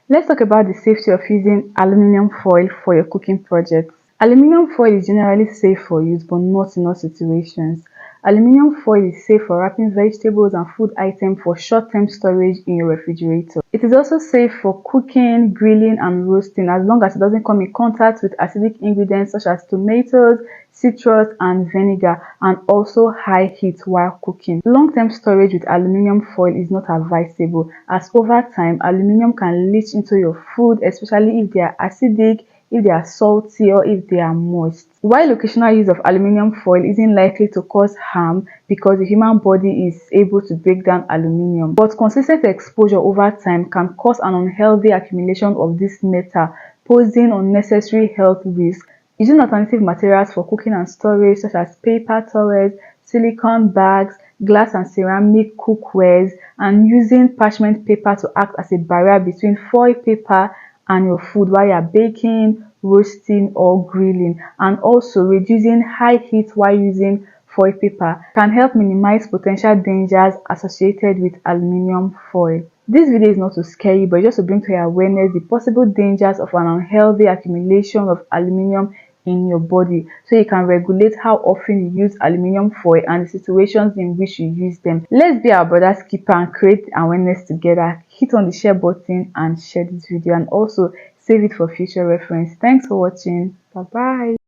Let's talk about the safety of using aluminium foil for your cooking projects. Aluminium foil is generally safe for use, but not in all situations. Aluminium foil is safe for wrapping vegetables and food items for short-term storage in your refrigerator. It is also safe for cooking, grilling, and roasting as long as it doesn't come in contact with acidic ingredients such as tomatoes, citrus, and vinegar, and also high heat while cooking. Long-term storage with aluminium foil is not advisable, as over time, aluminium can leach into your food, especially if they are acidic, if they are salty, or if they are moist. While occasional use of aluminium foil isn't likely to cause harm because the human body is able to break down aluminium, but consistent exposure over time can cause an unhealthy accumulation of this metal, posing unnecessary health risks. Using alternative materials for cooking and storage such as paper towels, silicone bags, glass and ceramic cookwares, and using parchment paper to act as a barrier between foil paper and your food while you're baking, roasting, or grilling, and also reducing high heat while using foil paper can help minimize potential dangers associated with aluminium foil. This video is not to scare you, but just to bring to your awareness the possible dangers of an unhealthy accumulation of aluminium in your body, so you can regulate how often you use aluminium foil and the situations in which you use them. Let's be our brother's keeper and create awareness together. Hit on the share button and share this video, and also save it for future reference. Thanks for watching. Bye bye.